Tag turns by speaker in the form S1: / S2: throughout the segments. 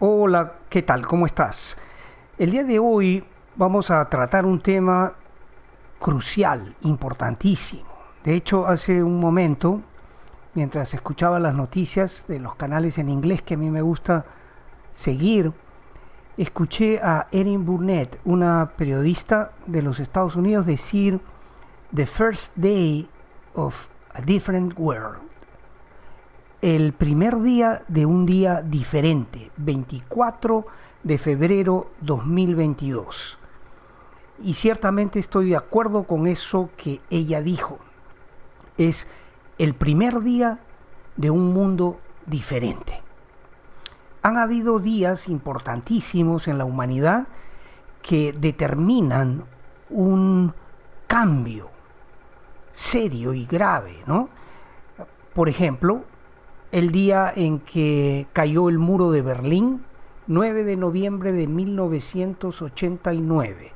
S1: Hola, ¿qué tal? ¿Cómo estás? El día de hoy vamos a tratar un tema crucial, importantísimo. De hecho, hace un momento, mientras escuchaba las noticias de los canales en inglés que a mí me gusta seguir, escuché a Erin Burnett, una periodista de los Estados Unidos, decir "The first day of a different world". El primer día de un día diferente, 24 de febrero 2022. Y ciertamente estoy de acuerdo con eso que ella dijo. Es el primer día de un mundo diferente. Han habido días importantísimos en la humanidad que determinan un cambio serio y grave, ¿no? Por ejemplo, el día en que cayó el muro de Berlín, 9 de noviembre de 1989.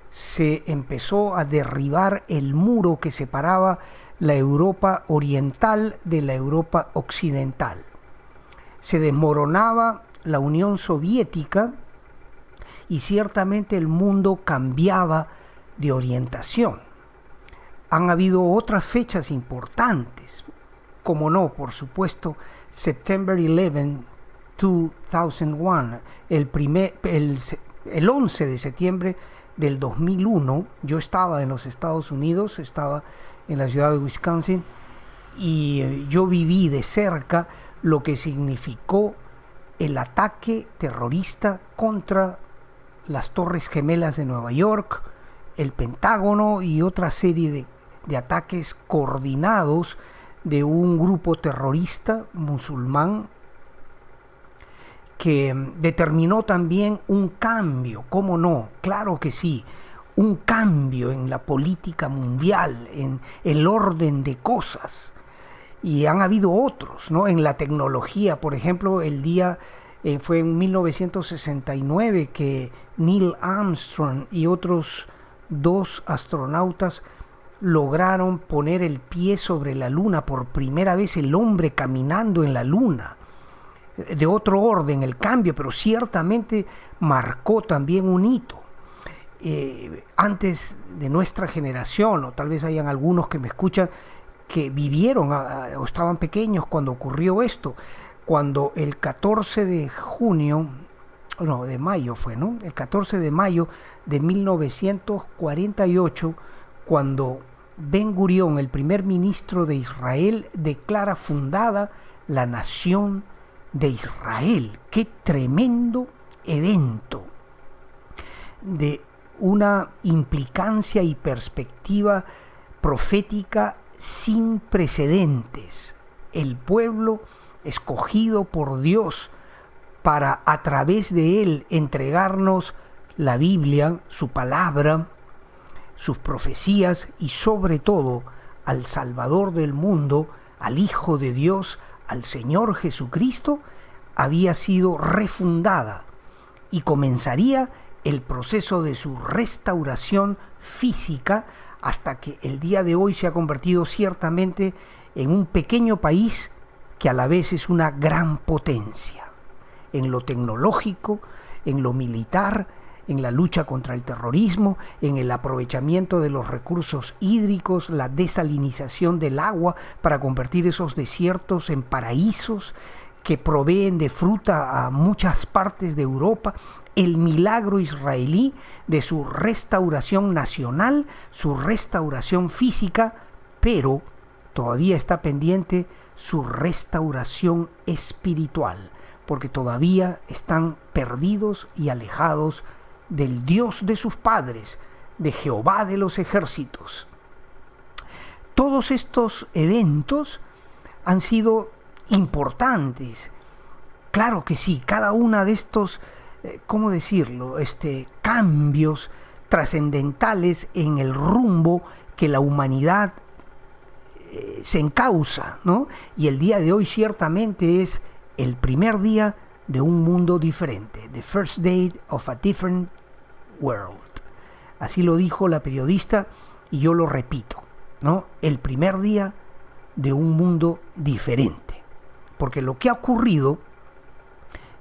S1: Se empezó a derribar el muro que separaba la Europa oriental de la Europa occidental. Se desmoronaba la Unión Soviética y ciertamente el mundo cambiaba de orientación. Han habido otras fechas importantes. Como no, por supuesto, September 11, 2001, el 11 de septiembre del 2001, yo estaba en los Estados Unidos, estaba en la ciudad de Wisconsin, y yo viví de cerca lo que significó el ataque terrorista contra las Torres Gemelas de Nueva York, el Pentágono y otra serie de ataques coordinados de un grupo terrorista musulmán que determinó también un cambio, ¿cómo no? Claro que sí, un cambio en la política mundial, en el orden de cosas. Y han habido otros, ¿no? En la tecnología, por ejemplo, el día fue en 1969 que Neil Armstrong y otros dos astronautas lograron poner el pie sobre la luna, por primera vez el hombre caminando en la luna. De otro orden el cambio, pero ciertamente marcó también un hito. Antes de nuestra generación, o tal vez hayan algunos que me escuchan que vivieron o estaban pequeños cuando ocurrió esto, cuando el 14 de junio, no, de mayo fue, ¿no? El 14 de mayo de 1948, cuando Ben Gurión, el primer ministro de Israel, declara fundada la nación de Israel. ¡Qué tremendo evento! De una implicancia y perspectiva profética sin precedentes. El pueblo escogido por Dios para a través de él entregarnos la Biblia, su palabra, sus profecías y sobre todo al Salvador del mundo, al Hijo de Dios, al Señor Jesucristo, había sido refundada y comenzaría el proceso de su restauración física hasta que el día de hoy se ha convertido ciertamente en un pequeño país que a la vez es una gran potencia en lo tecnológico, en lo militar, en la lucha contra el terrorismo, en el aprovechamiento de los recursos hídricos, la desalinización del agua para convertir esos desiertos en paraísos que proveen de fruta a muchas partes de Europa, el milagro israelí de su restauración nacional, su restauración física, pero todavía está pendiente su restauración espiritual, porque todavía están perdidos y alejados del Dios de sus padres, de Jehová de los ejércitos. Todos estos eventos han sido importantes. Claro que sí, cada una de estos, ¿cómo decirlo? Cambios trascendentales en el rumbo que la humanidad se encausa, ¿no? Y el día de hoy ciertamente es el primer día de un mundo diferente, the first day of a different world. Así lo dijo la periodista y yo lo repito, ¿no? El primer día de un mundo diferente. Porque lo que ha ocurrido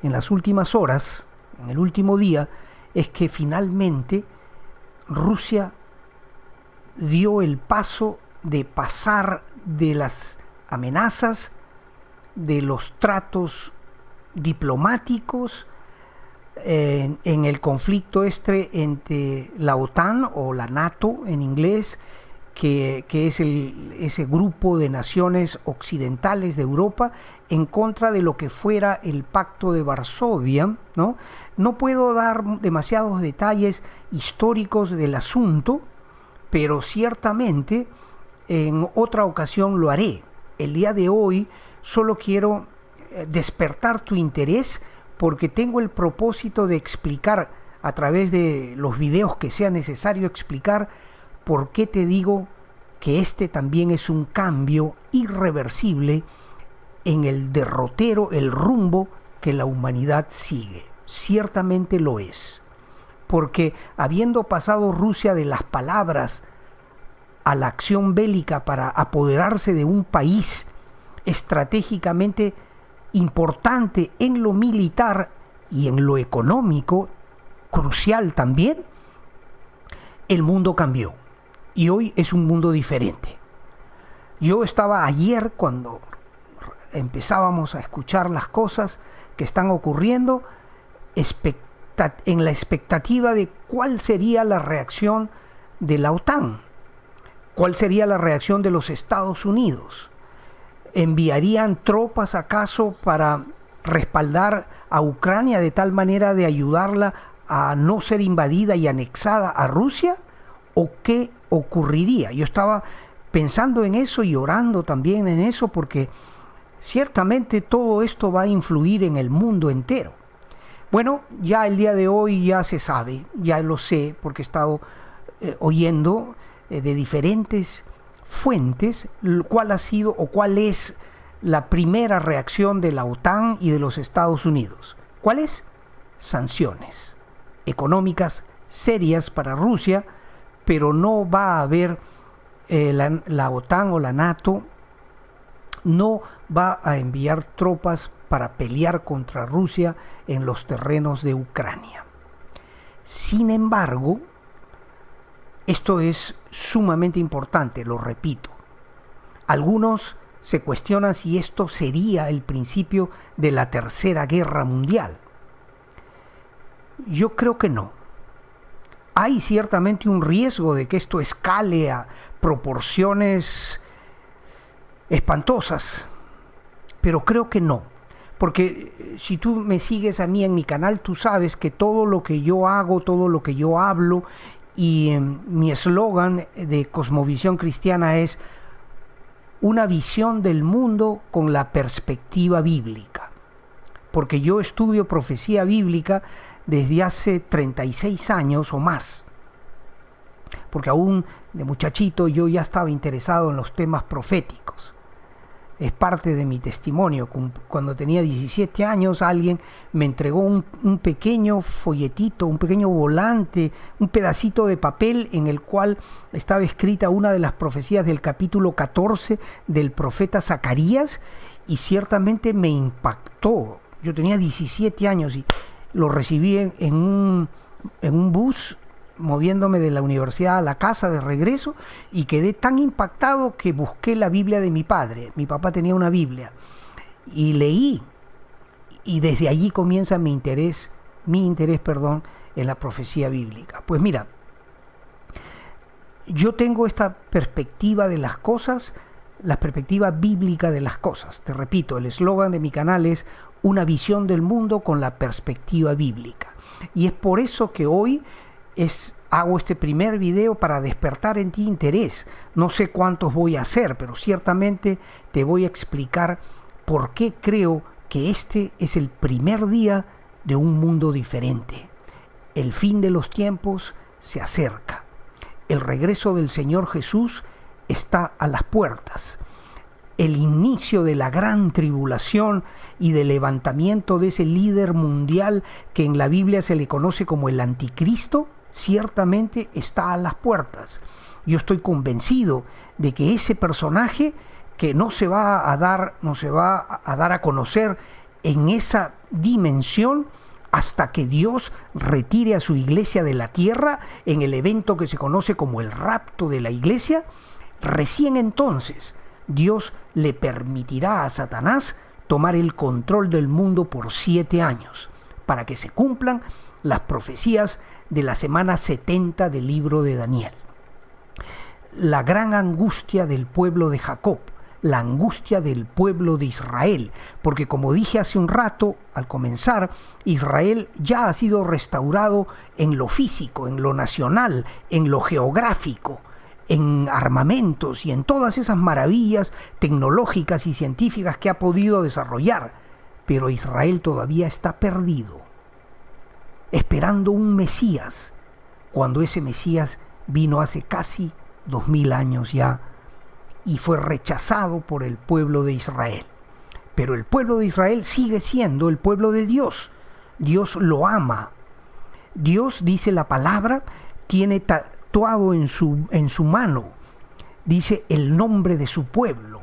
S1: en las últimas horas, en el último día, es que finalmente Rusia dio el paso de pasar de las amenazas, de los tratos diplomáticos en el conflicto entre la OTAN o la NATO en inglés, que es ese grupo de naciones occidentales de Europa, en contra de lo que fuera el Pacto de Varsovia, ¿no? No puedo dar demasiados detalles históricos del asunto, pero ciertamente en otra ocasión lo haré. El día de hoy solo quiero despertar tu interés porque tengo el propósito de explicar a través de los videos que sea necesario explicar por qué te digo que este también es un cambio irreversible en el derrotero, el rumbo que la humanidad sigue. Ciertamente lo es, porque habiendo pasado Rusia de las palabras a la acción bélica para apoderarse de un país estratégicamente importante en lo militar y en lo económico, crucial también, el mundo cambió y hoy es un mundo diferente. Yo estaba ayer, cuando empezábamos a escuchar las cosas que están ocurriendo, en la expectativa de cuál sería la reacción de la OTAN, cuál sería la reacción de los Estados Unidos. ¿Enviarían tropas acaso para respaldar a Ucrania de tal manera de ayudarla a no ser invadida y anexada a Rusia? ¿O qué ocurriría? Yo estaba pensando en eso y orando también en eso, porque ciertamente todo esto va a influir en el mundo entero. Bueno, ya el día de hoy ya se sabe, ya lo sé, porque he estado oyendo de diferentes fuentes cuál ha sido o cuál es la primera reacción de la OTAN y de los Estados Unidos. ¿Cuál es? Sanciones económicas serias para Rusia, pero no va a haber la OTAN o la NATO no va a enviar tropas para pelear contra Rusia en los terrenos de Ucrania. Sin embargo, esto es sumamente importante, lo repito. Algunos se cuestionan si esto sería el principio de la Tercera Guerra Mundial. Yo creo que no. Hay ciertamente un riesgo de que esto escale a proporciones espantosas, pero creo que no. Porque si tú me sigues a mí en mi canal, tú sabes que todo lo que yo hago, todo lo que yo hablo, y mi eslogan de Cosmovisión Cristiana es una visión del mundo con la perspectiva bíblica. Porque yo estudio profecía bíblica desde hace 36 años o más. Porque aún de muchachito yo ya estaba interesado en los temas proféticos. Es parte de mi testimonio. Cuando tenía 17 años alguien me entregó un pequeño folletito, un pequeño volante, un pedacito de papel en el cual estaba escrita una de las profecías del capítulo 14 del profeta Zacarías, y ciertamente me impactó. Yo tenía 17 años y lo recibí en un bus moviéndome de la universidad a la casa de regreso, y quedé tan impactado que busqué la Biblia de mi padre. Mi papá tenía una Biblia y leí, y desde allí comienza mi interés en la profecía bíblica. Pues mira, yo tengo esta perspectiva de las cosas, la perspectiva bíblica de las cosas. Te repito, el eslogan de mi canal es una visión del mundo con la perspectiva bíblica, y es por eso que hoy hago este primer video para despertar en ti interés. No sé cuántos voy a hacer, pero ciertamente te voy a explicar por qué creo que este es el primer día de un mundo diferente. El fin de los tiempos se acerca. El regreso del Señor Jesús está a las puertas. El inicio de la gran tribulación y del levantamiento de ese líder mundial que en la Biblia se le conoce como el anticristo, ciertamente está a las puertas. Yo estoy convencido de que ese personaje, que no se va a dar a conocer en esa dimensión hasta que Dios retire a su iglesia de la tierra en el evento que se conoce como el rapto de la iglesia. Recién entonces Dios le permitirá a Satanás tomar el control del mundo por 7 años para que se cumplan las profecías de la semana 70 del libro de Daniel. La gran angustia del pueblo de Jacob, la angustia del pueblo de Israel, porque como dije hace un rato al comenzar, Israel ya ha sido restaurado en lo físico, en lo nacional, en lo geográfico, en armamentos y en todas esas maravillas tecnológicas y científicas que ha podido desarrollar, pero Israel todavía está perdido, esperando un Mesías, cuando ese Mesías vino hace casi 2000 años ya, y fue rechazado por el pueblo de Israel. Pero el pueblo de Israel sigue siendo el pueblo de Dios. Dios lo ama. Dios, dice la palabra, tiene tatuado en su mano, dice el nombre de su pueblo.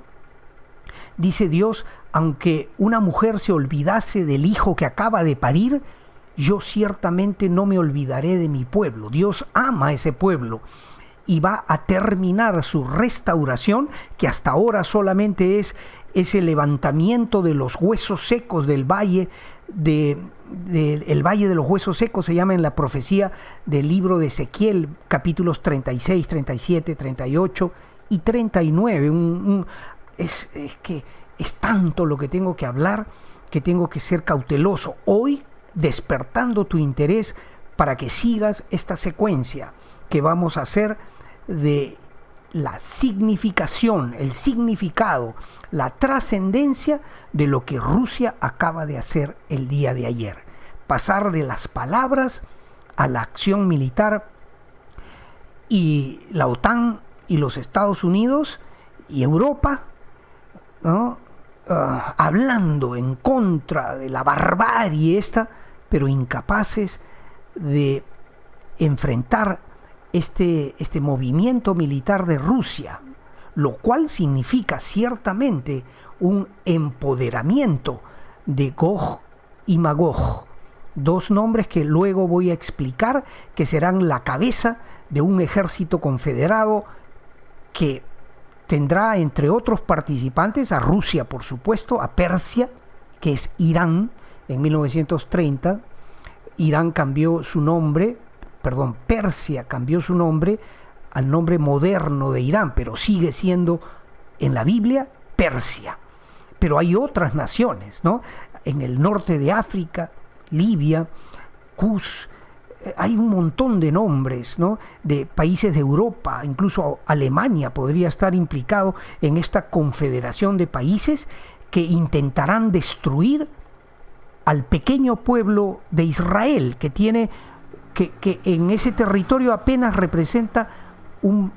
S1: Dice Dios, aunque una mujer se olvidase del hijo que acaba de parir, yo ciertamente no me olvidaré de mi pueblo. Dios ama a ese pueblo y va a terminar su restauración, que hasta ahora solamente es ese levantamiento de los huesos secos del valle, el valle de los huesos secos se llama en la profecía del libro de Ezequiel, capítulos 36, 37, 38 y 39. Es que es tanto lo que tengo que hablar que tengo que ser cauteloso. Hoy, despertando tu interés para que sigas esta secuencia que vamos a hacer de la significación, el significado, la trascendencia de lo que Rusia acaba de hacer el día de ayer. Pasar de las palabras a la acción militar, y la OTAN y los Estados Unidos y Europa, ¿no? Hablando en contra de la barbarie esta, pero incapaces de enfrentar este movimiento militar de Rusia, lo cual significa ciertamente un empoderamiento de Gog y Magog, dos nombres que luego voy a explicar, que serán la cabeza de un ejército confederado que tendrá entre otros participantes a Rusia, por supuesto, a Persia, que es Irán. En 1930 Irán cambió su nombre, Persia cambió su nombre al nombre moderno de Irán, pero sigue siendo en la Biblia Persia. Pero hay otras naciones, ¿no? En el norte de África, Libia, Kus, hay un montón de nombres, ¿no? De países de Europa, incluso Alemania podría estar implicado en esta confederación de países que intentarán destruir al pequeño pueblo de Israel, que en ese territorio apenas representa un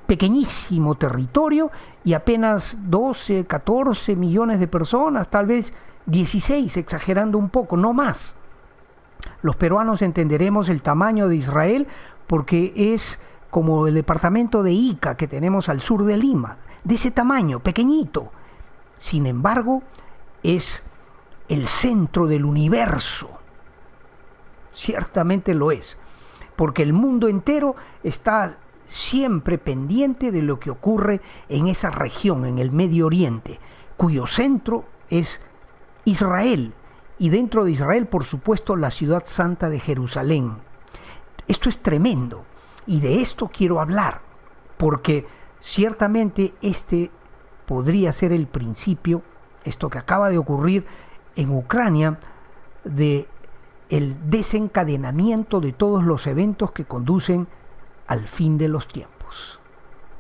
S1: pequeñísimo territorio y apenas 12, 14 millones de personas, tal vez 16, exagerando un poco, no más. Los peruanos entenderemos el tamaño de Israel porque es como el departamento de Ica que tenemos al sur de Lima, de ese tamaño, pequeñito. Sin embargo, es el centro del universo. Ciertamente lo es, porque el mundo entero está siempre pendiente de lo que ocurre en esa región, en el Medio Oriente, cuyo centro es Israel, y dentro de Israel, por supuesto, la ciudad santa de Jerusalén. Esto es tremendo, y de esto quiero hablar, porque ciertamente este podría ser el principio, esto que acaba de ocurrir en Ucrania, de el desencadenamiento de todos los eventos que conducen al fin de los tiempos.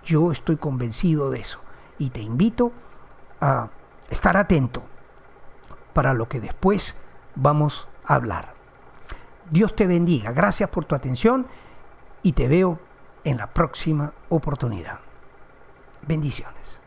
S1: Yo estoy convencido de eso y te invito a estar atento para lo que después vamos a hablar. Dios te bendiga, gracias por tu atención y te veo en la próxima oportunidad. Bendiciones.